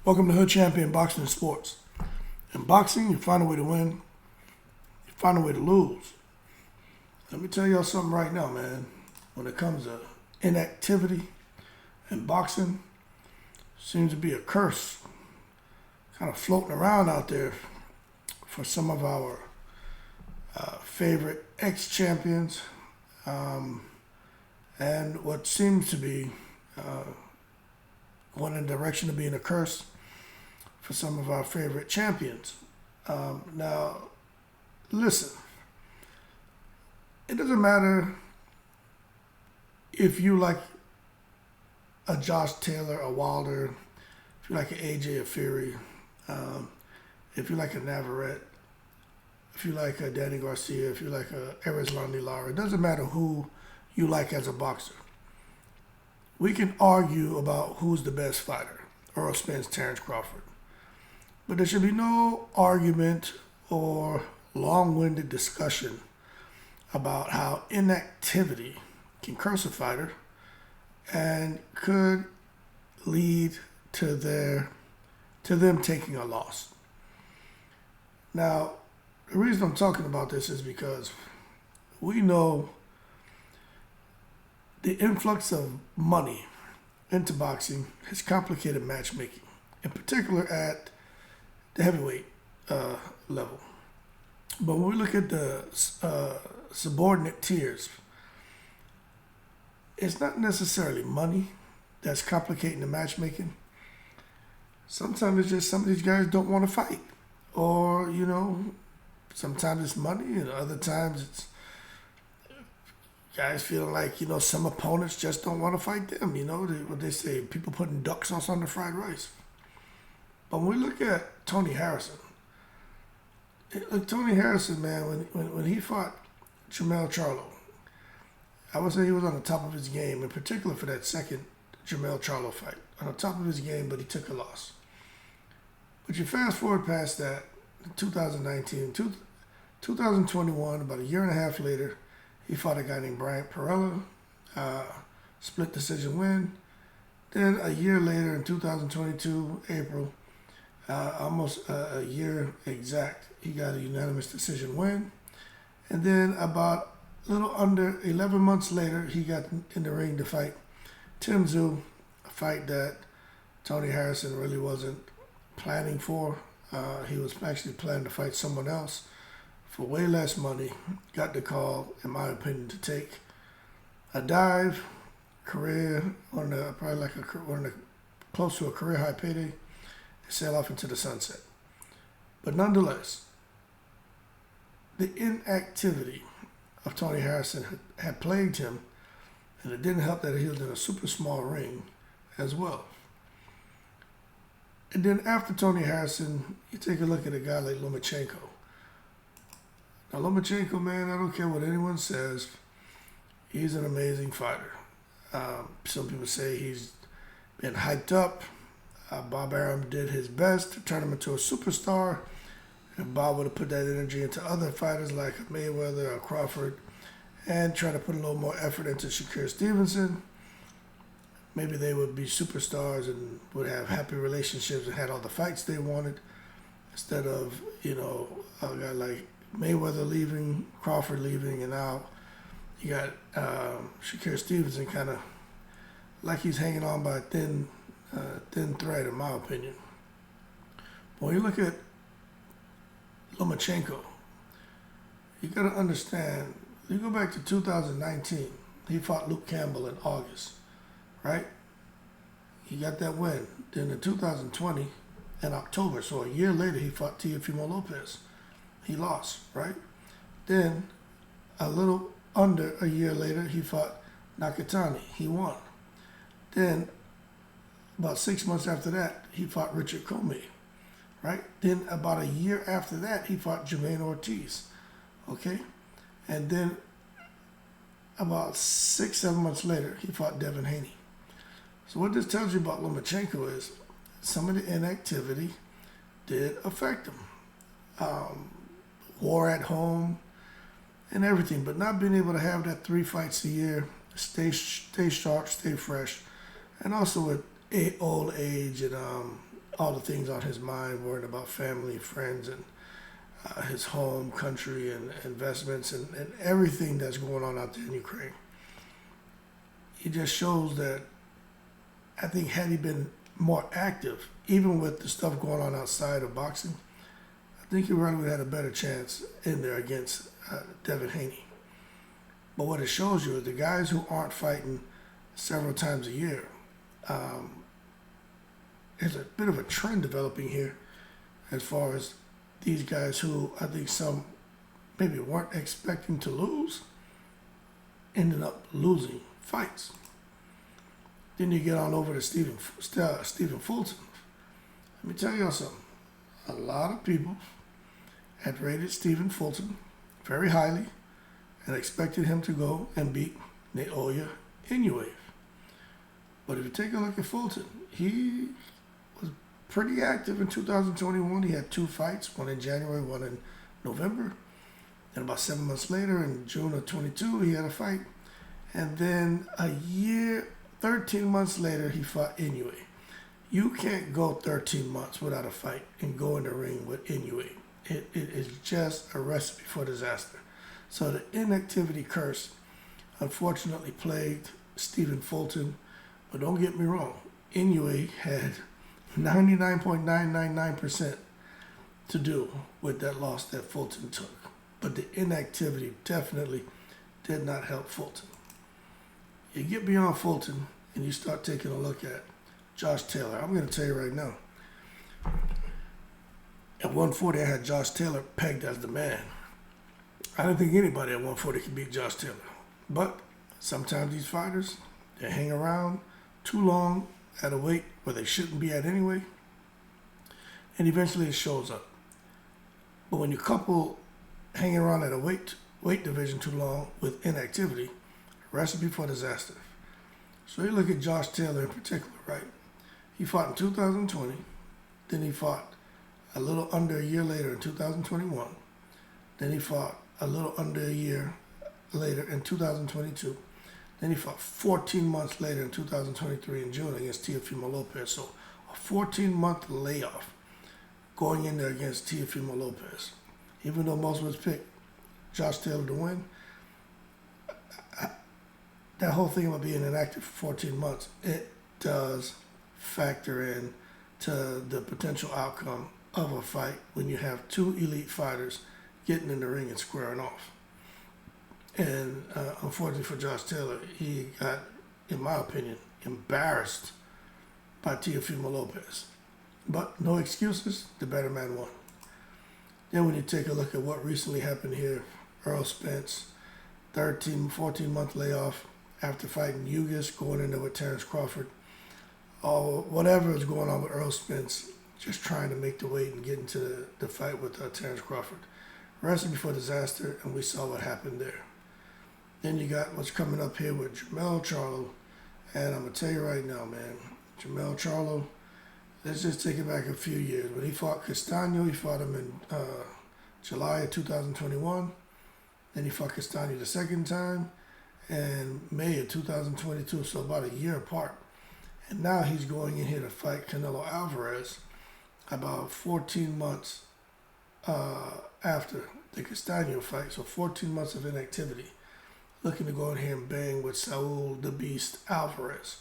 Welcome to Hood Champion Boxing and Sports. In boxing, you find a way to win, you find a way to lose. Let me tell y'all something right now, man. When it comes to inactivity in boxing, seems to be a curse kind of floating around out there for some of our favorite ex-champions and what seems to be going in the direction of being a curse for some of our favorite champions. Now, listen, it doesn't matter if you like a Josh Taylor, a Wilder, if you like an AJ, a Fury, if you like a Navarrete, if you like a Danny Garcia, if you like a Erislandy Lara, it doesn't matter who you like as a boxer. We can argue about who's the best fighter, Earl Spence, Terrence Crawford. But there should be no argument or long-winded discussion about how inactivity can curse a fighter and could lead to them taking a loss. Now, the reason I'm talking about this is because we know the influx of money into boxing has complicated matchmaking, in particular at the heavyweight level. But when we look at the subordinate tiers, it's not necessarily money that's complicating the matchmaking. Sometimes it's just some of these guys don't want to fight. Or, sometimes it's money, and other times it's guys feeling like, some opponents just don't want to fight them. What they say, people putting duck sauce on the fried rice. But when we look at Tony Harrison, man, when he fought Jermell Charlo, I would say he was on the top of his game, in particular for that second Jermell Charlo fight. On the top of his game, but he took a loss. But you fast forward past that, 2019, 2021, about a year and a half later, he fought a guy named Bryant Perella, split decision win. Then a year later, in 2022, April, almost a year exact, he got a unanimous decision win. And then about a little under 11 months later, he got in the ring to fight Tim Tszyu, a fight that Tony Harrison really wasn't planning for. He was actually planning to fight someone else for way less money. Got the call, in my opinion, to take a dive, career, close to a career high payday, and sail off into the sunset. But nonetheless, the inactivity of Tony Harrison had plagued him, and it didn't help that he was in a super small ring as well. And then after Tony Harrison, you take a look at a guy like Lomachenko. Now, Lomachenko, man, I don't care what anyone says, he's an amazing fighter. Some people say he's been hyped up. Bob Arum did his best to turn him into a superstar. And Bob would have put that energy into other fighters like Mayweather or Crawford and try to put a little more effort into Shakur Stevenson. Maybe they would be superstars and would have happy relationships and had all the fights they wanted instead of, a guy like Mayweather leaving, Crawford leaving, and now you got Shakur Stevenson kind of like he's hanging on by a thin thread, in my opinion. But when you look at Lomachenko, you got to understand, you go back to 2019, he fought Luke Campbell in August, right? He got that win. Then in 2020, in October, so a year later, he fought Teofimo Lopez. He lost, right? Then, a little under a year later, he fought Nakatani. He won. Then, about 6 months after that, he fought Richard Comey, right? Then, about a year after that, he fought Jermaine Ortiz, okay? And then, about 6-7 months later, he fought Devin Haney. So what this tells you about Lomachenko is some of the inactivity did affect him. War at home and everything, but not being able to have that 3 fights a year, stay sharp, stay fresh, and also with old age and all the things on his mind, worrying about family, friends, and his home, country, and investments, and everything that's going on out there in Ukraine. It just shows that I think had he been more active, even with the stuff going on outside of boxing, I think he really would have had a better chance in there against Devin Haney. But what it shows you is the guys who aren't fighting several times a year, there's a bit of a trend developing here as far as these guys who I think some maybe weren't expecting to lose, ended up losing fights. Then you get on over to Stephen Fulton. Let me tell y'all something. A lot of people had rated Stephen Fulton very highly and expected him to go and beat Naoya Inoue. But if you take a look at Fulton, he was pretty active in 2021. He had 2 fights, one in January, one in November. Then about 7 months later, in June of 22, he had a fight. And then a year, 13 months later, he fought Inoue. You can't go 13 months without a fight and go in the ring with Inoue. It is just a recipe for disaster. So the inactivity curse unfortunately plagued Stephen Fulton. But don't get me wrong, Inoue had 99.999% to do with that loss that Fulton took. But the inactivity definitely did not help Fulton. You get beyond Fulton and you start taking a look at Josh Taylor. I'm going to tell you right now, at 140, I had Josh Taylor pegged as the man. I didn't think anybody at 140 could beat Josh Taylor. But sometimes these fighters, they hang around too long at a weight where they shouldn't be at anyway, and eventually it shows up. But when you couple hanging around at a weight division too long with inactivity, recipe for disaster. So you look at Josh Taylor in particular, right? He fought in 2020, then he fought a little under a year later in 2021, then he fought a little under a year later in 2022, then he fought 14 months later in 2023 in June against Teofimo Lopez. So a 14-month layoff going in there against Teofimo Lopez. Even though most of us picked Josh Taylor to win, that whole thing about being inactive for 14 months, it does factor in to the potential outcome of a fight when you have 2 elite fighters getting in the ring and squaring off. And unfortunately for Josh Taylor, he got, in my opinion, embarrassed by Teofimo Lopez. But no excuses, the better man won. Then when you take a look at what recently happened here, Earl Spence, 14-month layoff after fighting Ugas, going into with Terrence Crawford. Whatever is going on with Earl Spence, just trying to make the weight and get into the fight with Terrence Crawford. Recipe for disaster, and we saw what happened there. Then you got what's coming up here with Jermell Charlo. And I'm going to tell you right now, man, Jermell Charlo, let's just take it back a few years. When he fought Castaño, he fought him in July of 2021. Then he fought Castaño the second time in May of 2022, so about a year apart. And now he's going in here to fight Canelo Alvarez about 14 months after the Castaño fight, so 14 months of inactivity. Looking to go in here and bang with Saul the Beast Alvarez.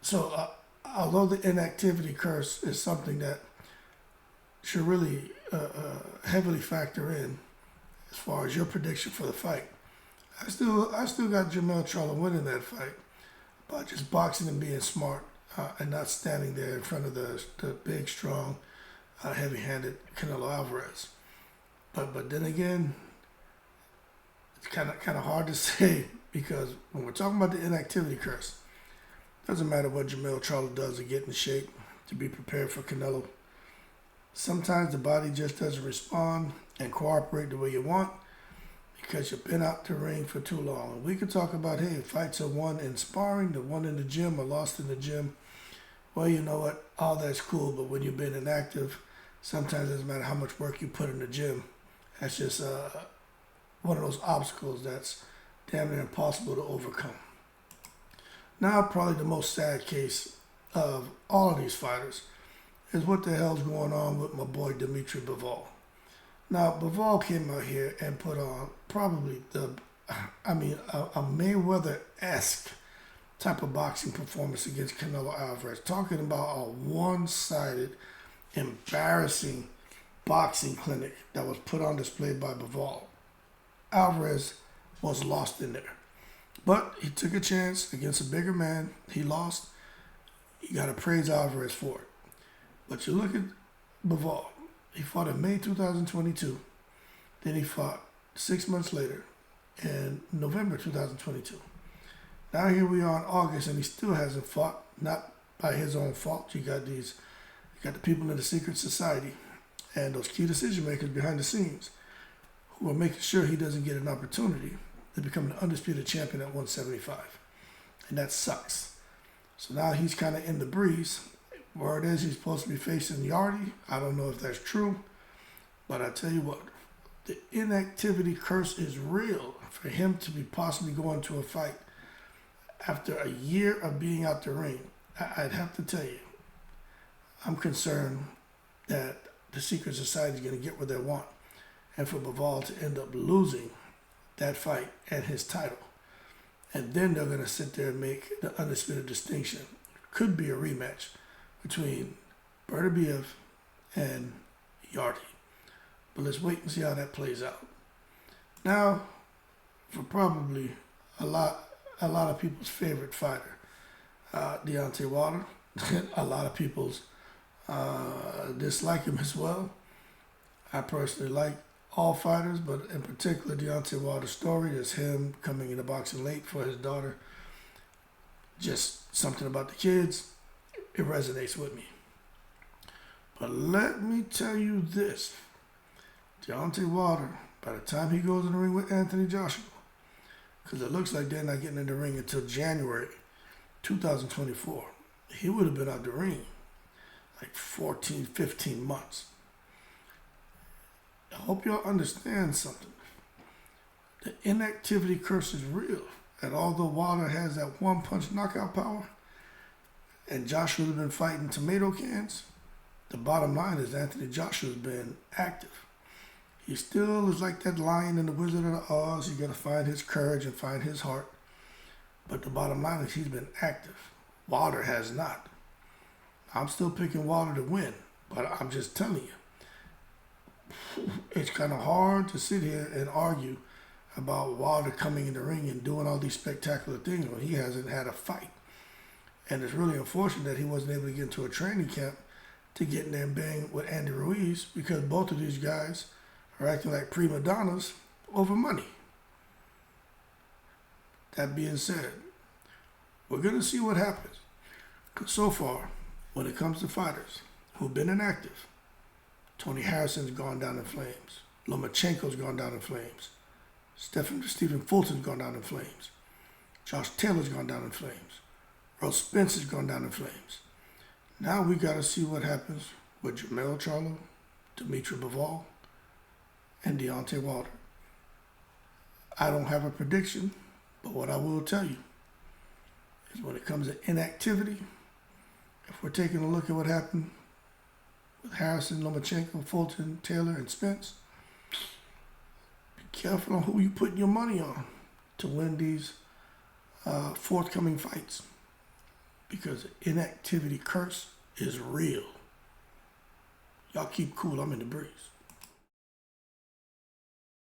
So although the inactivity curse is something that should really heavily factor in as far as your prediction for the fight, I still got Jermell Charlo winning that fight by just boxing and being smart and not standing there in front of the big, strong, heavy-handed Canelo Alvarez. But then again, it's kind of hard to say, because when we're talking about the inactivity curse, it doesn't matter what Jermell Charlo does to get in shape to be prepared for Canelo. Sometimes the body just doesn't respond and cooperate the way you want because you've been out the ring for too long. And we could talk about, hey, fights are won in sparring, the one in the gym or lost in the gym. Well, you know what? All that's cool, but when you've been inactive, sometimes it doesn't matter how much work you put in the gym. That's just one of those obstacles that's damn near impossible to overcome. Now, probably the most sad case of all of these fighters is what the hell's going on with my boy Dimitri Bivol. Now, Bivol came out here and put on probably a Mayweather-esque type of boxing performance against Canelo Alvarez, talking about a one-sided, embarrassing boxing clinic that was put on display by Bivol. Alvarez was lost in there. But he took a chance against a bigger man. He lost. You got to praise Alvarez for it. But you look at Bivol. He fought in May 2022. Then he fought 6 months later in November 2022. Now here we are in August, and he still hasn't fought, not by his own fault. You got the people in the secret society and those key decision makers behind the scenes who are making sure he doesn't get an opportunity to become the undisputed champion at 175. And that sucks. So now he's kind of in the breeze. Word is he's supposed to be facing Yardy. I don't know if that's true. But I tell you what, the inactivity curse is real for him to be possibly going to a fight after a year of being out the ring. I'd have to tell you, I'm concerned that the secret society is going to get what they want, and for Bivol to end up losing that fight and his title. And then they're going to sit there and make the undisputed distinction. Could be a rematch between Beterbiev and Yardy. But let's wait and see how that plays out. Now, for probably a lot of people's favorite fighter, Deontay Wilder. A lot of people's dislike him as well. I personally like all fighters, but in particular Deontay Wilder's story is him coming into boxing late for his daughter. Just something about the kids, it resonates with me. But let me tell you this. Deontay Wilder, by the time he goes in the ring with Anthony Joshua, because it looks like they're not getting in the ring until January 2024, he would have been out the ring like 14, 15 months. I hope y'all understand something. The inactivity curse is real. And although Wilder has that one-punch knockout power, and Joshua has been fighting tomato cans, the bottom line is Anthony Joshua's been active. He still is like that lion in the Wizard of Oz. He's got to find his courage and find his heart. But the bottom line is he's been active. Wilder has not. I'm still picking Wilder to win, but I'm just telling you, it's kind of hard to sit here and argue about Wilder coming in the ring and doing all these spectacular things when he hasn't had a fight. And it's really unfortunate that he wasn't able to get into a training camp to get in there and bang with Andy Ruiz, because both of these guys are acting like prima donnas over money. That being said, we're going to see what happens. Because so far, when it comes to fighters who've been inactive, Tony Harrison's gone down in flames. Lomachenko's gone down in flames. Stephen Fulton's gone down in flames. Josh Taylor's gone down in flames. Earl Spencer's gone down in flames. Now we got to see what happens with Jermell Charlo, Dimitri Bivol, and Deontay Wilder. I don't have a prediction, but what I will tell you is when it comes to inactivity, if we're taking a look at what happened with Harrison, Lomachenko, Fulton, Taylor, and Spence, be careful on who you putting your money on to win these forthcoming fights, because the inactivity curse is real. Y'all keep cool. I'm in the breeze.